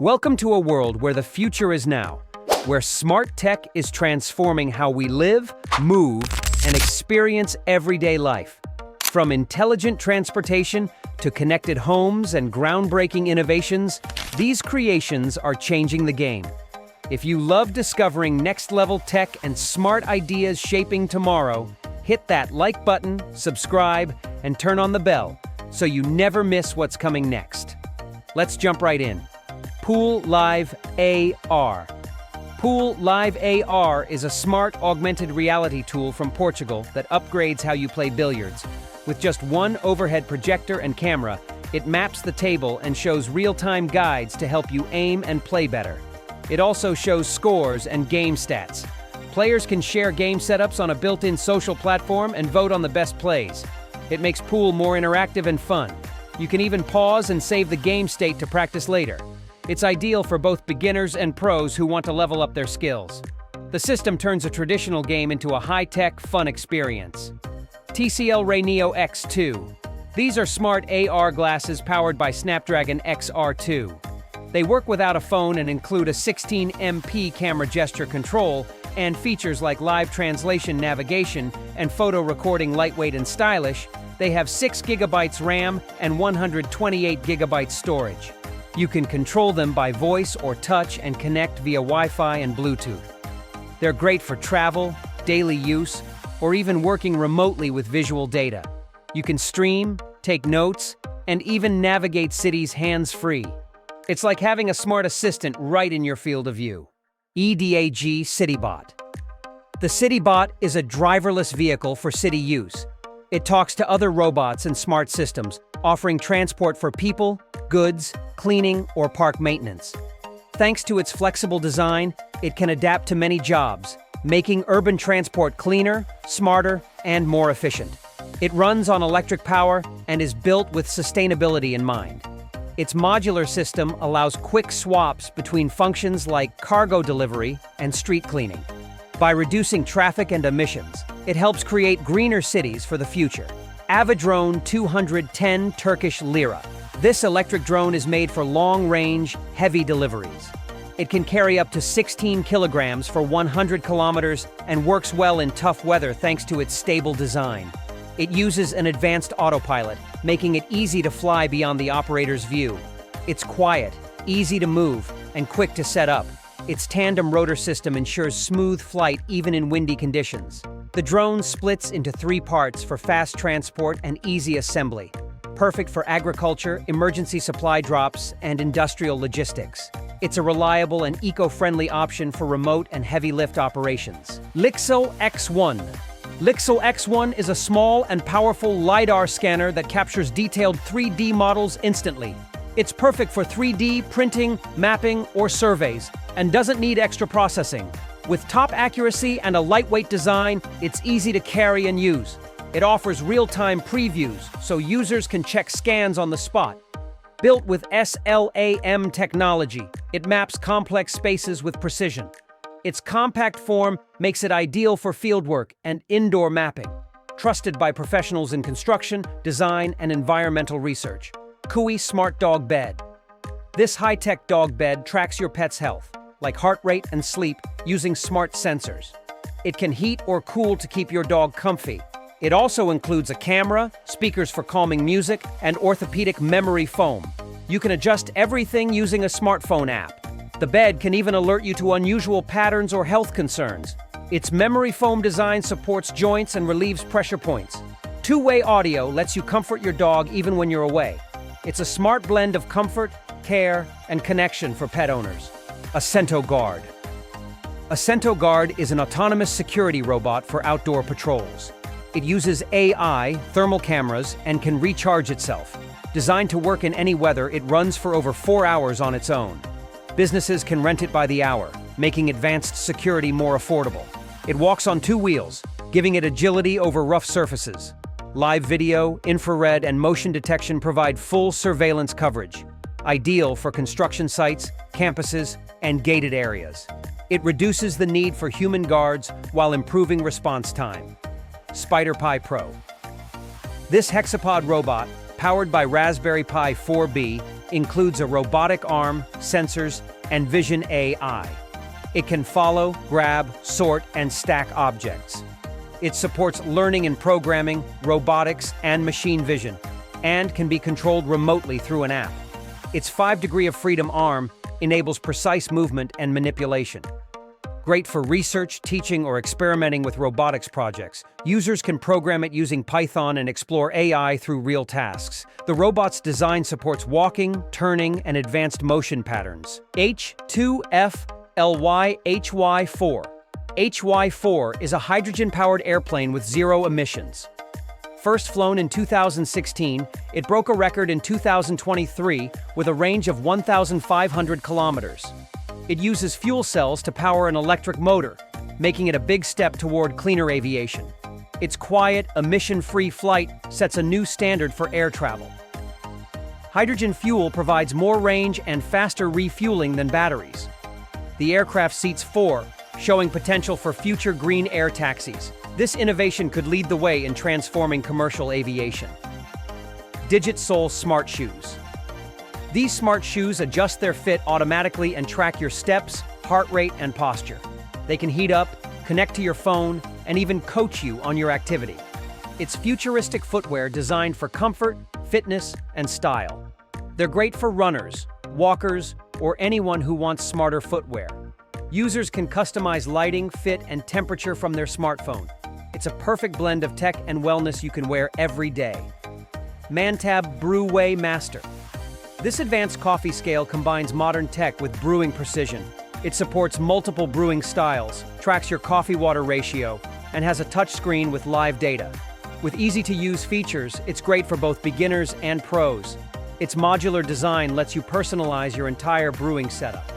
Welcome to a world where the future is now, where smart tech is transforming how we live, move, and experience everyday life. From intelligent transportation to connected homes and groundbreaking innovations, these creations are changing the game. If you love discovering next-level tech and smart ideas shaping tomorrow, hit that like button, subscribe, and turn on the bell so you never miss what's coming next. Let's jump right in. Pool Live AR. Pool Live AR is a smart augmented reality tool from Portugal that upgrades how you play billiards. With just one overhead projector and camera, it maps the table and shows real-time guides to help you aim and play better. It also shows scores and game stats. Players can share game setups on a built-in social platform and vote on the best plays. It makes pool more interactive and fun. You can even pause and save the game state to practice later. It's ideal for both beginners and pros who want to level up their skills. The system turns a traditional game into a high-tech, fun experience. TCL RayNeo X2. These are smart AR glasses powered by Snapdragon XR2. They work without a phone and include a 16MP camera gesture control and features like live translation navigation and photo recording. Lightweight and stylish, they have 6 GB RAM and 128 GB storage. You can control them by voice or touch and connect via Wi-Fi and Bluetooth. They're great for travel, daily use, or even working remotely with visual data. You can stream, take notes, and even navigate cities hands-free. It's like having a smart assistant right in your field of view. EDAG CityBot. The CityBot is a driverless vehicle for city use. It talks to other robots and smart systems, offering transport for people, goods, cleaning, or park maintenance. Thanks to its flexible design, it can adapt to many jobs, making urban transport cleaner, smarter, and more efficient. It runs on electric power and is built with sustainability in mind. Its modular system allows quick swaps between functions like cargo delivery and street cleaning. By reducing traffic and emissions, it helps create greener cities for the future. Avidrone 210 Turkish Lira. This electric drone is made for long-range, heavy deliveries. It can carry up to 16 kilograms for 100 kilometers and works well in tough weather thanks to its stable design. It uses an advanced autopilot, making it easy to fly beyond the operator's view. It's quiet, easy to move, and quick to set up. Its tandem rotor system ensures smooth flight even in windy conditions. The drone splits into 3 parts for fast transport and easy assembly. Perfect for agriculture, emergency supply drops, and industrial logistics. It's a reliable and eco-friendly option for remote and heavy lift operations. Lixel X1. Lixel X1 is a small and powerful LiDAR scanner that captures detailed 3D models instantly. It's perfect for 3D printing, mapping, or surveys, and doesn't need extra processing. With top accuracy and a lightweight design, it's easy to carry and use. It offers real-time previews, so users can check scans on the spot. Built with SLAM technology, it maps complex spaces with precision. Its compact form makes it ideal for fieldwork and indoor mapping. Trusted by professionals in construction, design, and environmental research. Kui Smart Dog Bed. This high-tech dog bed tracks your pet's health, like heart rate and sleep, using smart sensors. It can heat or cool to keep your dog comfy. It also includes a camera, speakers for calming music, and orthopedic memory foam. You can adjust everything using a smartphone app. The bed can even alert you to unusual patterns or health concerns. Its memory foam design supports joints and relieves pressure points. Two-way audio lets you comfort your dog even when you're away. It's a smart blend of comfort, care, and connection for pet owners. Acento Guard. Acento Guard is an autonomous security robot for outdoor patrols. It uses AI, thermal cameras, and can recharge itself. Designed to work in any weather, it runs for over 4 hours on its own. Businesses can rent it by the hour, making advanced security more affordable. It walks on 2 wheels, giving it agility over rough surfaces. Live video, infrared, and motion detection provide full surveillance coverage. Ideal for construction sites, campuses, and gated areas. It reduces the need for human guards while improving response time. SpiderPi Pro. This hexapod robot, powered by Raspberry Pi 4B, includes a robotic arm, sensors, and vision AI. It can follow, grab, sort, and stack objects. It supports learning and programming, robotics, and machine vision, and can be controlled remotely through an app. Its 5-degree of freedom arm enables precise movement and manipulation. Great for research, teaching, or experimenting with robotics projects. Users can program it using Python and explore AI through real tasks. The robot's design supports walking, turning, and advanced motion patterns. H2FLYHY4. HY4 is a hydrogen-powered airplane with zero emissions. First flown in 2016, it broke a record in 2023 with a range of 1,500 kilometers. It uses fuel cells to power an electric motor, making it a big step toward cleaner aviation. Its quiet, emission-free flight sets a new standard for air travel. Hydrogen fuel provides more range and faster refueling than batteries. The aircraft seats 4, showing potential for future green air taxis. This innovation could lead the way in transforming commercial aviation. DigitSole Smart Shoes. These smart shoes adjust their fit automatically and track your steps, heart rate, and posture. They can heat up, connect to your phone, and even coach you on your activity. It's futuristic footwear designed for comfort, fitness, and style. They're great for runners, walkers, or anyone who wants smarter footwear. Users can customize lighting, fit, and temperature from their smartphone. It's a perfect blend of tech and wellness you can wear every day. Mantab Brew-Way Master. This advanced coffee scale combines modern tech with brewing precision. It supports multiple brewing styles, tracks your coffee-water ratio, and has a touchscreen with live data. With easy-to-use features, it's great for both beginners and pros. Its modular design lets you personalize your entire brewing setup.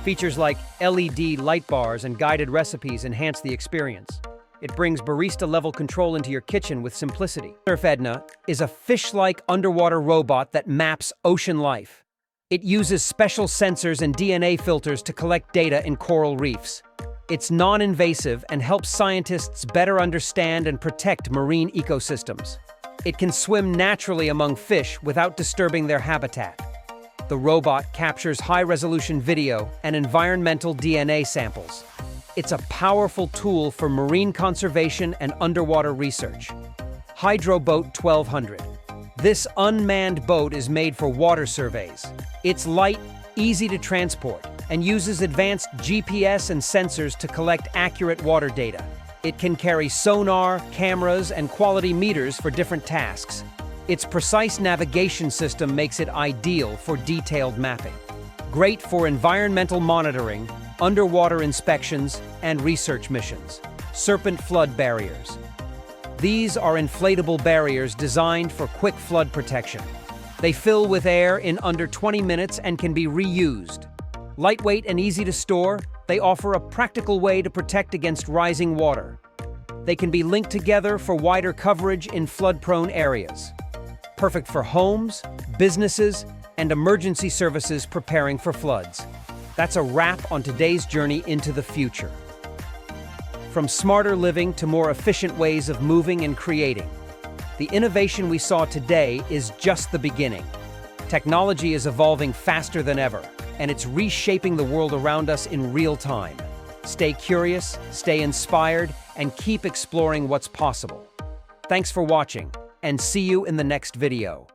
Features like LED light bars and guided recipes enhance the experience. It brings barista-level control into your kitchen with simplicity. Surf Edna is a fish-like underwater robot that maps ocean life. It uses special sensors and DNA filters to collect data in coral reefs. It's non-invasive and helps scientists better understand and protect marine ecosystems. It can swim naturally among fish without disturbing their habitat. The robot captures high-resolution video and environmental DNA samples. It's a powerful tool for marine conservation and underwater research. Hydroboat 1200. This unmanned boat is made for water surveys. It's light, easy to transport, and uses advanced GPS and sensors to collect accurate water data. It can carry sonar, cameras, and quality meters for different tasks. Its precise navigation system makes it ideal for detailed mapping. Great for environmental monitoring, underwater inspections, and research missions. Serpent flood barriers. These are inflatable barriers designed for quick flood protection. They fill with air in under 20 minutes and can be reused. Lightweight and easy to store, they offer a practical way to protect against rising water. They can be linked together for wider coverage in flood-prone areas. Perfect for homes, businesses, and emergency services preparing for floods. That's a wrap on today's journey into the future. From smarter living to more efficient ways of moving and creating, the innovation we saw today is just the beginning. Technology is evolving faster than ever, and it's reshaping the world around us in real time. Stay curious, stay inspired, and keep exploring what's possible. Thanks for watching, and see you in the next video.